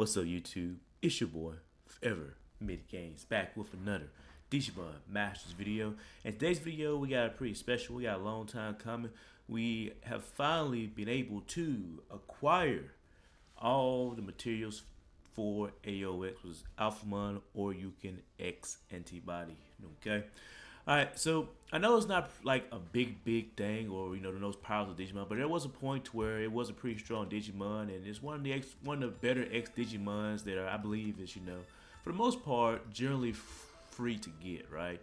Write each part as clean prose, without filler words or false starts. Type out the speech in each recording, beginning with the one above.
What's up, YouTube? It's your boy, Forever Midgames, back with another Digimon Masters video. In today's video, we got a pretty special. We got a long time coming. We have finally been able to acquire all the materials for AOX, was Alphamon or you can X-Antibody. Okay. Alright, so I know it's not like a big thing or the most powerful Digimon, but there was a point where it was a pretty strong Digimon, and it's one of the better X Digimons that are, I believe, is for the most part generally free to get, right?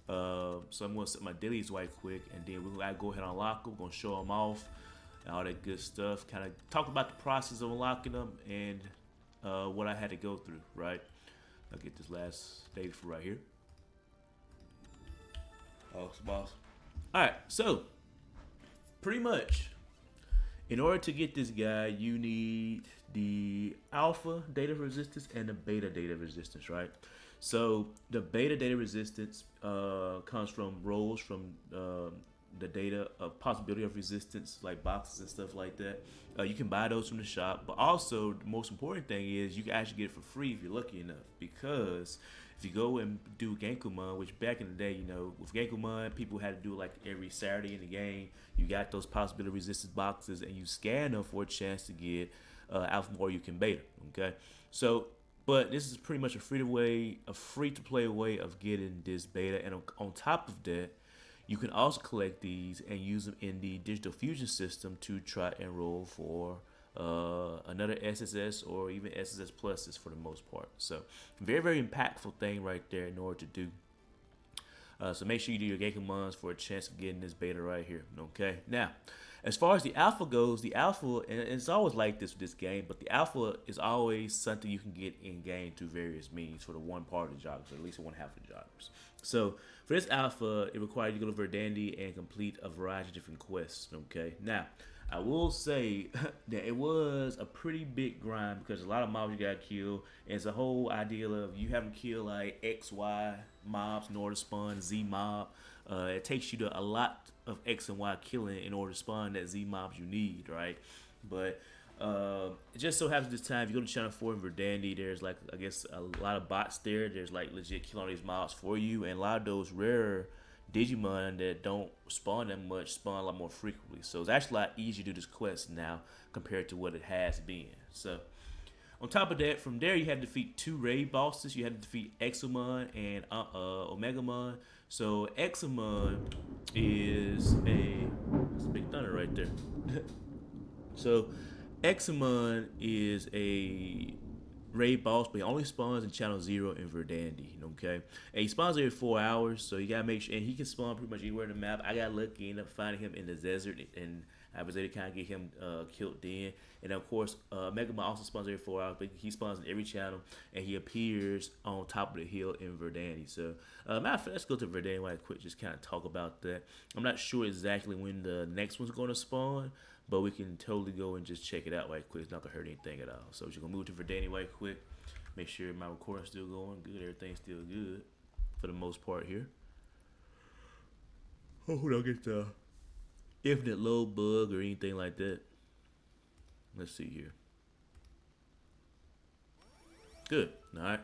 So I'm gonna set my dailies right quick, and then we're gonna go ahead and unlock them. We're gonna show them off and all that good stuff. Kind of talk about the process of unlocking them and what I had to go through, right? I'll get this last data for right here. Oh, boss. Alright, so pretty much in order to get this guy, you need the alpha data resistance and the beta data resistance, right? So the beta data resistance comes from rolls from the data of possibility of resistance, like boxes and stuff like that. You can buy those from the shop, but also the most important thing is you can actually get it for free if you're lucky enough, because if you go and do Genkumon, which back in the day, with Genkumon, people had to do it like every Saturday in the game. You got those possibility resistance boxes, and you scan them for a chance to get Alpha or you can Beta. Okay, so but this is pretty much a free to play way of getting this Beta, and on top of that, you can also collect these and use them in the digital fusion system to try and roll for another SSS or even SSS pluses for the most part. So very impactful thing right there in order to do. So make sure you do your Genkumons for a chance of getting this beta right here. Okay, now as far as the alpha goes, the alpha, and it's always like this with this game, but the alpha is always something you can get in game through various means for the one part of the joggers, or at least one half of the joggers. So for this alpha, it requires you to go to Verdandi and complete a variety of different quests. Okay, now I will say that it was a pretty big grind because a lot of mobs you got killed, and it's a whole idea of you having to kill like X, Y mobs in order to spawn Z mob. It takes you to a lot of X and Y killing in order to spawn that Z mobs you need, right? But it just so happens this time, if you go to Channel 4 in Verdandi, there's like, I guess, a lot of bots there. There's like legit killing all these mobs for you, and a lot of those rare Digimon that don't spawn that much spawn a lot more frequently. So it's actually a lot easier to do this quest now compared to what it has been. So on top of that, from there you had to defeat 2 raid bosses. You had to defeat Exomon and Omegamon. So Exomon is that's a big thunder right there. So Exomon is a raid boss, but he only spawns in Channel 0 in Verdandi, okay? And he spawns every 4 hours, so you gotta make sure, and he can spawn pretty much anywhere in the map. I got lucky, ended up finding him in the desert, and I was able to kind of get him killed then. And of course, Megamon also spawns every 4 hours, but he spawns in every channel, and he appears on top of the hill in Verdandi. So, matter of fact, let's go to Verdandi right quick, just kind of talk about that. I'm not sure exactly when the next one's going to spawn, but we can totally go and just check it out right quick. It's not gonna hurt anything at all. So we're just gonna move to Verdandi right quick. Make sure my recording's still going good. Everything's still good for the most part here. Hopefully I don't get the infinite load bug or anything like that. Let's see here. Good. All right.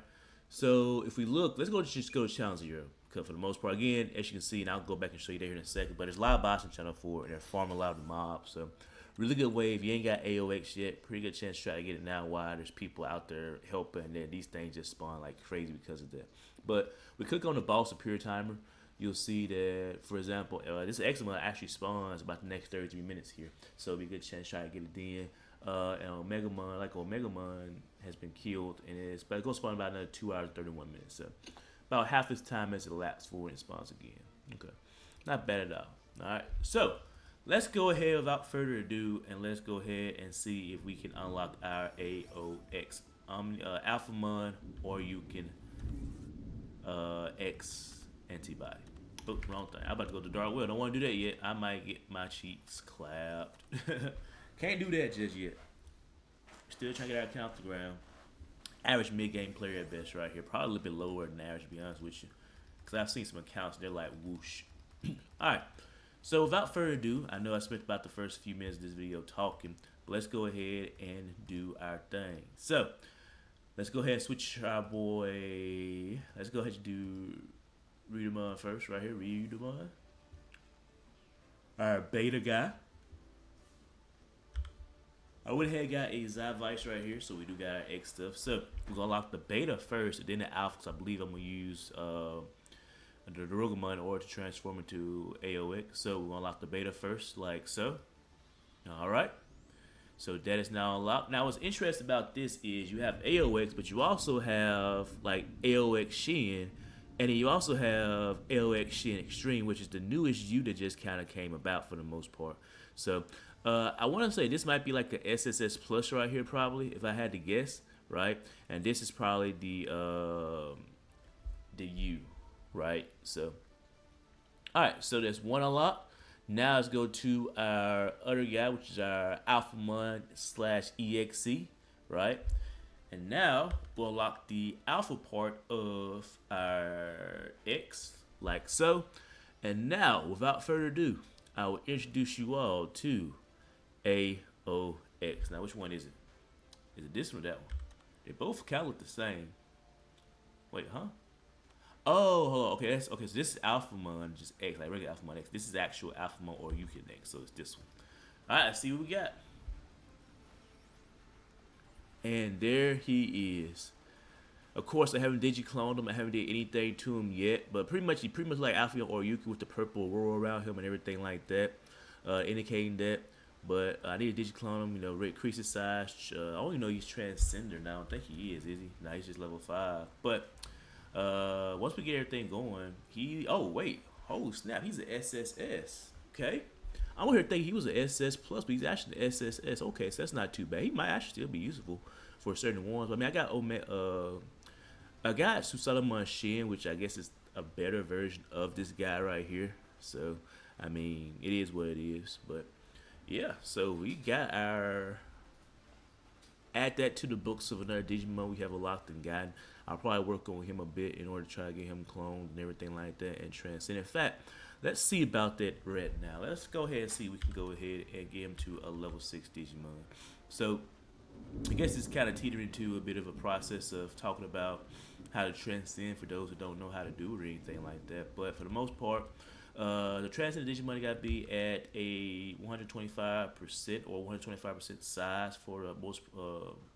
So if we look, let's just go to Channel 0. Because for the most part, again, as you can see, and I'll go back and show you that here in a second, but there's a lot of bots in Channel 4, and they're farming a lot of the mobs. So really good way. If you ain't got AOX yet, pretty good chance to try to get it now. Why? There's people out there helping, and then these things just spawn like crazy because of that. But we click on the boss appear timer. You'll see that, for example, this Exomon actually spawns about the next 33 minutes here. So it'll be a good chance to try to get it then. And Omegamon has been killed, and it's going to spawn about another 2 hours and 31 minutes. So about half this time as it elapsed for it spawns again. Okay, not bad at all. All right, so let's go ahead without further ado, and let's go ahead and see if we can unlock our AOX Alphamon, or you can X-Antibody. Oh, wrong thing. I'm about to go to Dark Well. Don't want to do that yet. I might get my cheeks clapped. Can't do that just yet. Still trying to get our account to the ground. Average mid-game player at best right here. Probably a little bit lower than average, to be honest with you. Because I've seen some accounts, they're like whoosh. Alright, so without further ado, I know I spent about the first few minutes of this video talking, but let's go ahead and do our thing. So, Let's go ahead and switch our boy. Let's go ahead and do Readamon first, right here. Readamon. Our beta guy. I went ahead and got a Zyvice right here, so we do got our X stuff. So we're gonna lock the beta first, and then the alpha. Cause I believe I'm gonna use the Digimon in order to transform into AOX. So we're gonna lock the beta first, like so. All right. So that is now unlocked. Now what's interesting about this is you have AOX, but you also have like AOX Shin, and then you also have AOX Shin Extreme, which is the newest U that just kind of came about for the most part. So I want to say this might be like the SSS Plus right here, probably, if I had to guess, right? And this is probably the U, right? So, all right, so there's one unlocked. Now let's go to our other guy, which is our Alphamon / EXC, right? And now we'll unlock the alpha part of our X, like so. And now, without further ado, I will introduce you all to AOX. Now, which one is it? Is it this one or that one? They both kind of look the same. Wait, huh? Oh, hold on. Okay, so this is Alphamon, just X, like regular Alphamon X. This is actual Alphamon or Yukon X, so it's this one. All right, let's see what we got. And there he is. Of course, I haven't digicloned him. I haven't did anything to him yet, but he pretty much like Alphamon or Yuki with the purple aurora around him and everything like that, indicating that. But I need to digiclone him, increase his size. I only know he's Transcender now. I don't think he is he? No, he's just level 5. But once we get everything going, oh snap, he's an SSS. Okay, I'm over here thinking he was an SS plus, but he's actually an SSS. Okay, so that's not too bad. He might actually still be useful for certain ones. I mean, I got Susalamon Shin, which I guess is a better version of this guy right here. So I mean, it is what it is. But yeah, so we got our. Add that to the books of another Digimon we have a locked and gotten. I'll probably work on him a bit in order to try to get him cloned and everything like that and transcend. In fact, let's see about that right now. Let's go ahead and see if we can go ahead and get him to a level 6 Digimon. So I guess it's kind of teetering into a bit of a process of talking about how to transcend for those who don't know how to do it or anything like that. But for the most part, the Transcending Digimon got to be at a 125% or 125% size for most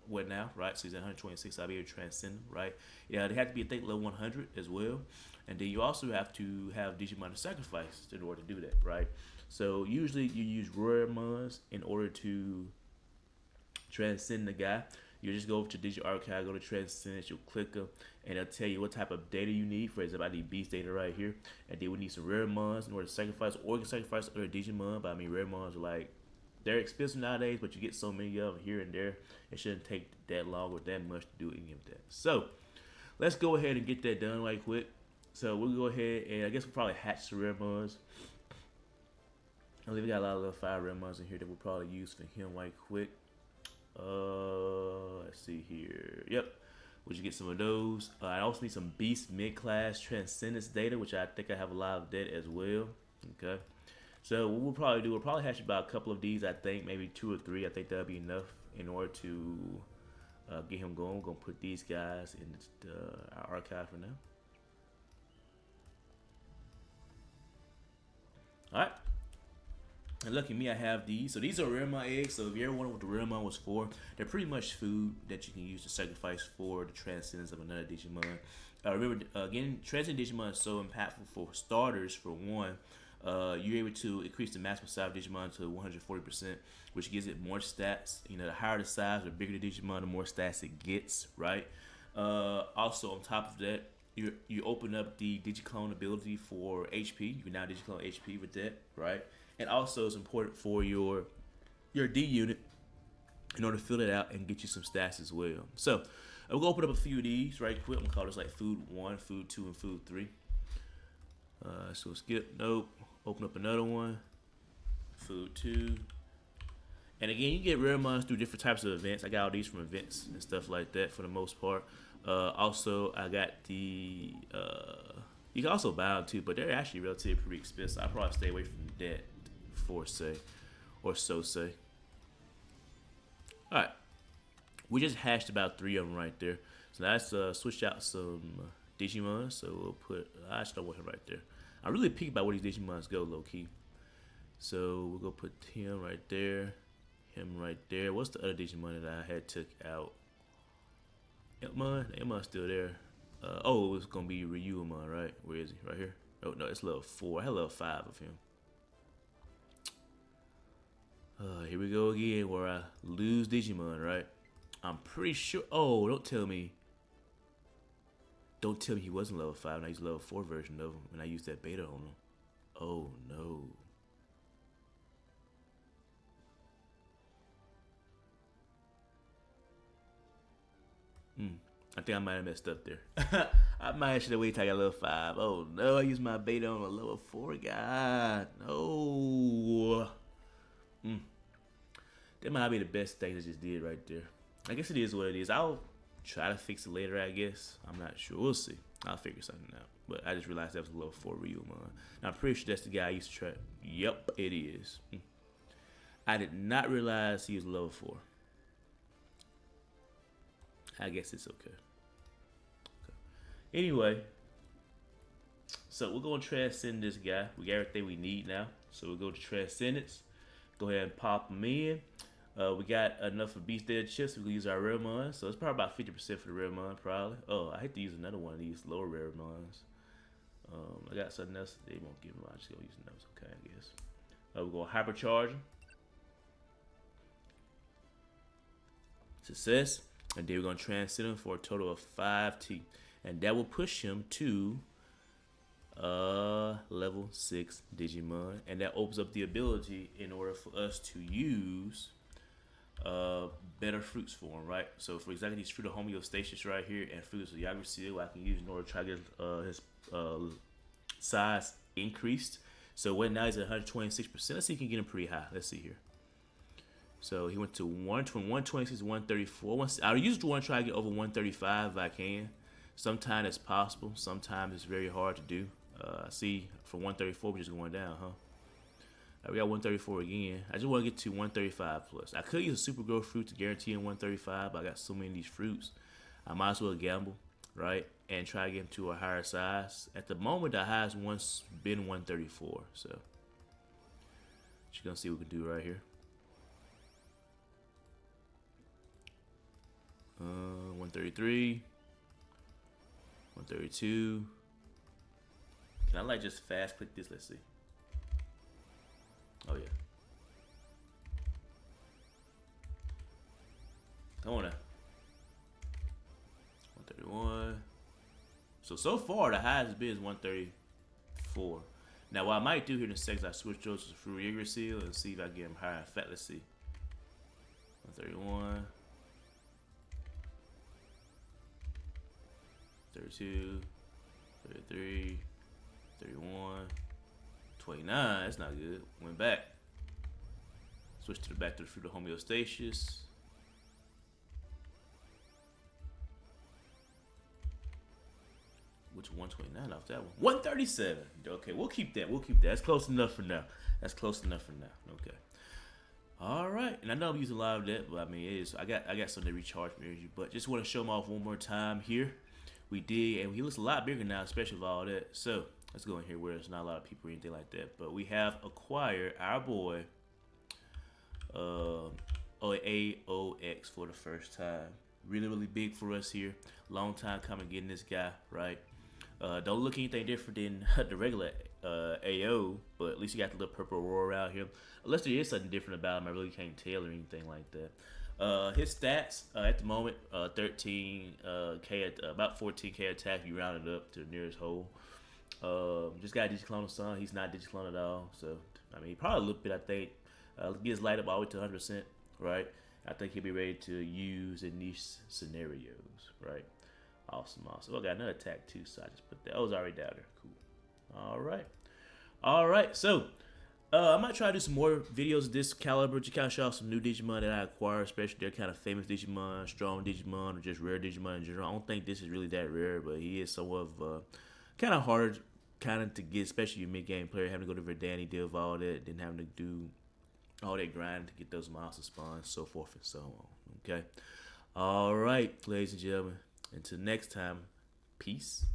what now, right? So he's at 126. I'll be able to transcend, right? Yeah, they have to be, I think, level 100 as well. And then you also have to have Digimon to sacrifice in order to do that, right? So usually you use rare mons in order to transcend the guy. You just go over to Digi Archive, go to Transcendence, you'll click them, and it'll tell you what type of data you need. For example, I need beast data right here, and then we need some rare mons in order to sacrifice, or you can sacrifice other Digimon. But I mean, rare mons are like, they're expensive nowadays, but you get so many of them here and there. It shouldn't take that long or that much to do any of that. So let's go ahead and get that done right quick. So we'll go ahead and I guess we'll probably hatch the rare mons. I believe we got a lot of level 5 rare mons in here that we'll probably use for him right quick. Let's see here. Yep, we should get some of those. I also need some beast mid-class Transcendence data, which I think I have a lot of that as well. Okay, so what we'll probably do, we'll probably hatch about a couple of these. I think maybe 2 or 3. I think that'll be enough in order to get him going. We're gonna put these guys in our archive for now. All right. And lucky me, I have these. So these are Raremon eggs. So if you ever wonder what the Raremon was for, they're pretty much food that you can use to sacrifice for the transcendence of another Digimon. Remember, again, Transcending Digimon is so impactful for starters. For one, you're able to increase the maximum size of Digimon to 140%, which gives it more stats. The higher the size, the bigger the Digimon, the more stats it gets, right? Also, on top of that, you open up the Digiclone ability for HP. You can now Digiclone HP with that, right? And also, it's important for your D unit in order to fill it out and get you some stats as well. So, I'm gonna open up a few of these right quick. I'm gonna call this like Food 1, Food 2, and Food 3. So skip, nope. Open up another one, Food 2. And again, you get rare mons through different types of events. I got all these from events and stuff like that for the most part. Also, I got the you can also buy them too, but they're actually relatively pretty expensive. I probably stay away from that for say, or so say. All right, We just hashed about 3 of them right there. So let's switch out some Digimon. So we'll put, I start with him right there. I'm really picky about where these Digimons go, low key. So we'll go put him right there, him right there. What's the other Digimon that I had took out? Elmon's still there. Oh, it's gonna be Ryuamon, right? Where is he? Right here. Oh no, it's level 4. I had level 5 of him. Here we go again, where I lose Digimon, right? I'm pretty sure. Oh, don't tell me. Don't tell me he wasn't level 5 and I used level 4 version of him and I used that beta on him. Oh no. I think I might have messed up there. I might have should have waited till I got level 5. Oh no, I used my beta on a level 4 guy. No. That might be the best thing I just did right there. I guess it is what it is. I'll try to fix it later, I guess. I'm not sure. We'll see. I'll figure something out. But I just realized that was a level 4 Ryuamon. I'm pretty sure that's the guy I used to try. Yep, it is. I did not realize he was level 4. I guess it's okay. Anyway, so we're going to transcend this guy. We got everything we need now. So we'll go to Transcendence. Go ahead and pop them in. We got enough of Beast Dead chips. We can use our rare mon. So it's probably about 50% for the rare mon, probably. Oh, I hate to use another one of these lower rare mons. I got something else. They won't give them. I'm just going to use those. Okay, I guess. We're going to hypercharge them. Success. And then we're going to transcend him for a total of 5T. And that will push him to level 6 Digimon. And that opens up the ability in order for us to use better fruits for him, right? So for example, these fruit of homeostasis right here and fruits of Yggdrasil I can use in order to try to get his size increased. So when now he's at 126%. Let's see if he can get him pretty high. Let's see here. So he went to 126 to 134. I'll usually want to try to get over 135 if I can. Sometimes it's possible. Sometimes it's very hard to do. See, for 134, we're just going down, huh? We got 134 again. I just want to get to 135 plus. I could use a super growth fruit to guarantee him 135, but I got so many of these fruits. I might as well gamble, right? And try to get him to a higher size. At the moment, the highest once been 134. So, just gonna see what we can do right here. 133, 132. Can I like just fast click this? Let's see. Oh yeah. Come on now. 131. So far the highest bid is 134. Now what I might do here in a second, I switch those to Fruit Yggdrasil and see if I can get them higher. In fact, let's see. 131. 32, 33, 31, 29. That's not good. Went back. Switch to the back to the Fruit of Homeostasis. Which 129 off that one? 137. Okay, we'll keep that. We'll keep that. That's close enough for now. That's close enough for now. Okay. All right, and I know I'm using a lot of that, but I mean, it is. I got something to recharge my energy, but just want to show them off one more time here. We did, and he looks a lot bigger now, especially with all that. So let's go in here where there's not a lot of people or anything like that. But we have acquired our boy AOX for the first time. Really, really big for us here. Long time coming getting this guy, right? Don't look anything different than the regular AO, but at least you got the little purple aurora out here. Unless there is something different about him, I really can't tell or anything like that. His stats at the moment, 13k, about 14k attack. You round it up to the nearest whole. Just got a Digiclone son. He's not Digiclone at all. So I mean, probably a little bit. I think get his light up all the way to 100%. Right. I think he'll be ready to use in these scenarios. Right. Awesome, awesome. Oh, I got another attack too, so I just put that. Oh, it was already down there. Cool. All right. So. I might try to do some more videos of this caliber to kind of show off some new Digimon that I acquire, especially they're kind of famous Digimon, strong Digimon, or just rare Digimon in general. I don't think this is really that rare, but he is somewhat of kind of hard kind of to get, especially your mid-game player, having to go to Verdani, deal with all that, then having to do all that grind to get those monster spawns, so forth and so on. Okay. All right, ladies and gentlemen. Until next time, peace.